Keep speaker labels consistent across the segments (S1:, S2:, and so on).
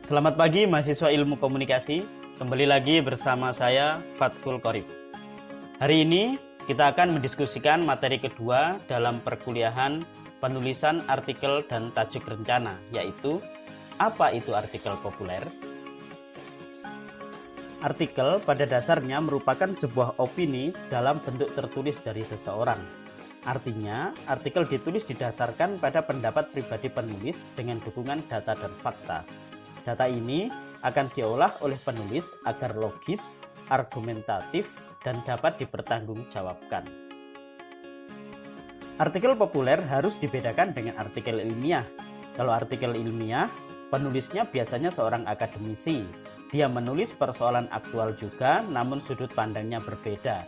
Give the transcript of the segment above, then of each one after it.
S1: Selamat pagi mahasiswa ilmu komunikasi, kembali lagi bersama saya Fathul Qorib. Hari ini kita akan mendiskusikan materi kedua dalam perkuliahan penulisan artikel dan tajuk rencana, yaitu apa itu artikel populer? Artikel pada dasarnya merupakan sebuah opini dalam bentuk tertulis dari seseorang. Artinya, artikel ditulis didasarkan pada pendapat pribadi penulis dengan dukungan data dan fakta. Data ini akan diolah oleh penulis agar logis, argumentatif, dan dapat dipertanggungjawabkan. Artikel populer harus dibedakan dengan artikel ilmiah. Kalau artikel ilmiah, penulisnya biasanya seorang akademisi. Dia menulis persoalan aktual juga, namun sudut pandangnya berbeda.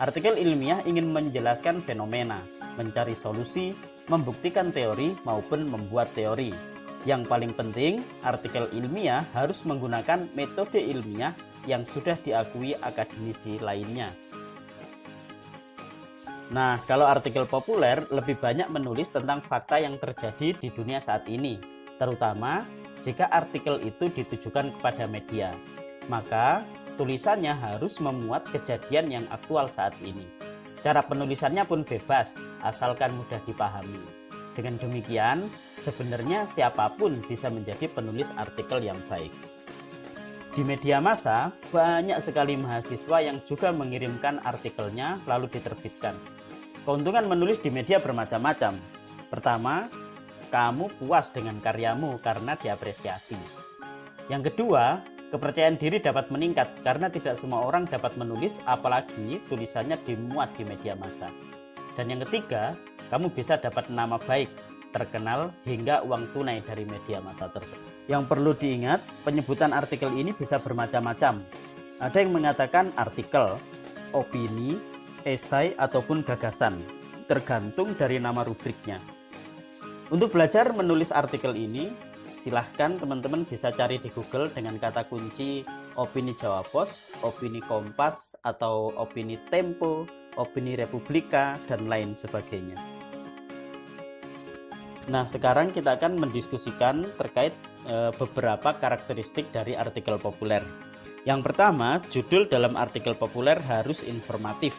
S1: Artikel ilmiah ingin menjelaskan fenomena, mencari solusi, membuktikan teori maupun membuat teori. Yang paling penting, artikel ilmiah harus menggunakan metode ilmiah yang sudah diakui akademisi lainnya. Nah, kalau artikel populer lebih banyak menulis tentang fakta yang terjadi di dunia saat ini, terutama jika artikel itu ditujukan kepada media. Maka, tulisannya harus memuat kejadian yang aktual saat ini. Cara penulisannya pun bebas, asalkan mudah dipahami. Dengan demikian, sebenarnya siapapun bisa menjadi penulis artikel yang baik. Di media massa, banyak sekali mahasiswa yang juga mengirimkan artikelnya lalu diterbitkan. Keuntungan menulis di media bermacam-macam. Pertama, kamu puas dengan karyamu karena diapresiasi. Yang kedua, kepercayaan diri dapat meningkat karena tidak semua orang dapat menulis, apalagi tulisannya dimuat di media massa. Dan yang ketiga, kamu bisa dapat nama baik, terkenal, hingga uang tunai dari media massa tersebut. Yang perlu diingat, penyebutan artikel ini bisa bermacam-macam. Ada yang mengatakan artikel, opini, esai, ataupun gagasan, tergantung dari nama rubriknya. Untuk belajar menulis artikel ini, silahkan teman-teman bisa cari di Google dengan kata kunci opini Jawa Pos, opini Kompas, atau opini Tempo, opini Republika, dan lain sebagainya. Nah, sekarang kita akan mendiskusikan terkait beberapa karakteristik dari artikel populer. Yang pertama, judul dalam artikel populer harus informatif.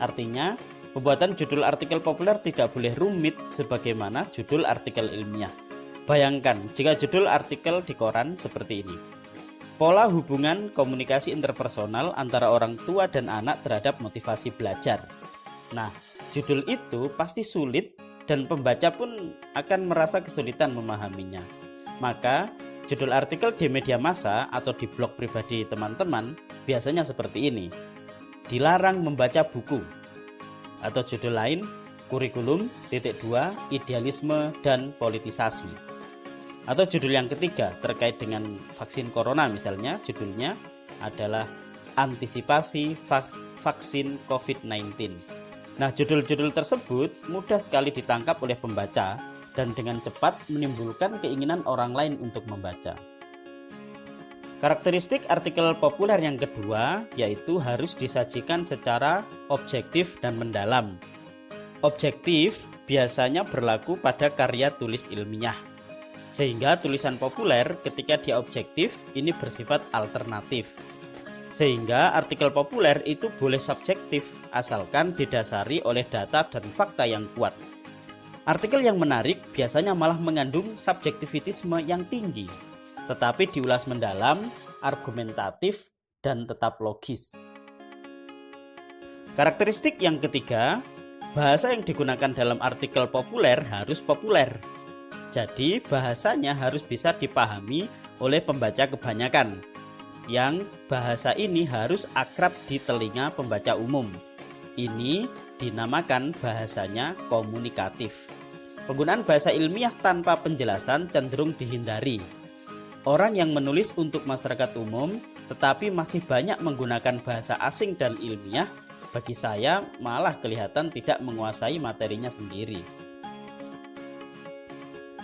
S1: Artinya, pembuatan judul artikel populer tidak boleh rumit sebagaimana judul artikel ilmiah. Bayangkan jika judul artikel di koran seperti ini. Pola hubungan komunikasi interpersonal antara orang tua dan anak terhadap motivasi belajar. Nah, judul itu pasti sulit dan pembaca pun akan merasa kesulitan memahaminya. Maka, judul artikel di media massa atau di blog pribadi teman-teman biasanya seperti ini. Dilarang membaca buku. Atau judul lain, kurikulum, .2, idealisme dan politisasi. Atau judul yang ketiga terkait dengan vaksin corona misalnya, judulnya adalah antisipasi vaksin COVID-19. Nah, judul-judul tersebut mudah sekali ditangkap oleh pembaca dan dengan cepat menimbulkan keinginan orang lain untuk membaca. Karakteristik artikel populer yang kedua yaitu harus disajikan secara objektif dan mendalam. Objektif biasanya berlaku pada karya tulis ilmiah. Sehingga tulisan populer ketika dia objektif ini bersifat alternatif. Sehingga artikel populer itu boleh subjektif asalkan didasari oleh data dan fakta yang kuat. Artikel yang menarik biasanya malah mengandung subjektivitisme yang tinggi, tetapi diulas mendalam, argumentatif, dan tetap logis. Karakteristik yang ketiga, bahasa yang digunakan dalam artikel populer harus populer. Jadi bahasanya harus bisa dipahami oleh pembaca kebanyakan. Yang bahasa ini harus akrab di telinga pembaca umum. Ini dinamakan bahasanya komunikatif. Penggunaan bahasa ilmiah tanpa penjelasan cenderung dihindari. Orang yang menulis untuk masyarakat umum tetapi masih banyak menggunakan bahasa asing dan ilmiah, bagi saya malah kelihatan tidak menguasai materinya sendiri.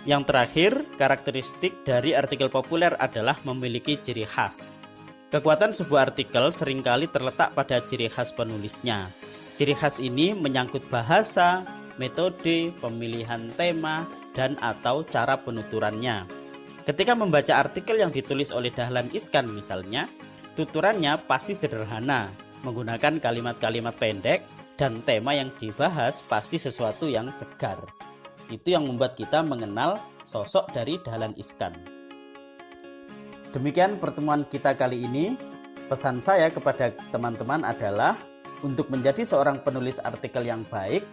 S1: Yang terakhir, karakteristik dari artikel populer adalah memiliki ciri khas. Kekuatan sebuah artikel seringkali terletak pada ciri khas penulisnya. Ciri khas ini menyangkut bahasa, metode, pemilihan tema, dan atau cara penuturannya. Ketika membaca artikel yang ditulis oleh Dahlan Iskan misalnya, tuturannya pasti sederhana, menggunakan kalimat-kalimat pendek, dan tema yang dibahas pasti sesuatu yang segar. Itu yang membuat kita mengenal sosok dari Dahlan Iskan. Demikian pertemuan kita kali ini. Pesan saya kepada teman-teman adalah untuk menjadi seorang penulis artikel yang baik,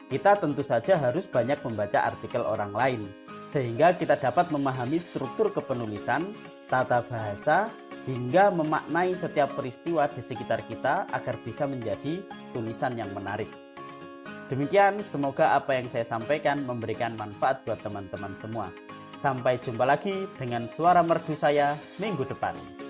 S1: kita tentu saja harus banyak membaca artikel orang lain, sehingga kita dapat memahami struktur kepenulisan, tata bahasa, hingga memaknai setiap peristiwa di sekitar kita agar bisa menjadi tulisan yang menarik. Demikian, semoga apa yang saya sampaikan memberikan manfaat buat teman-teman semua. Sampai jumpa lagi dengan suara merdu saya minggu depan.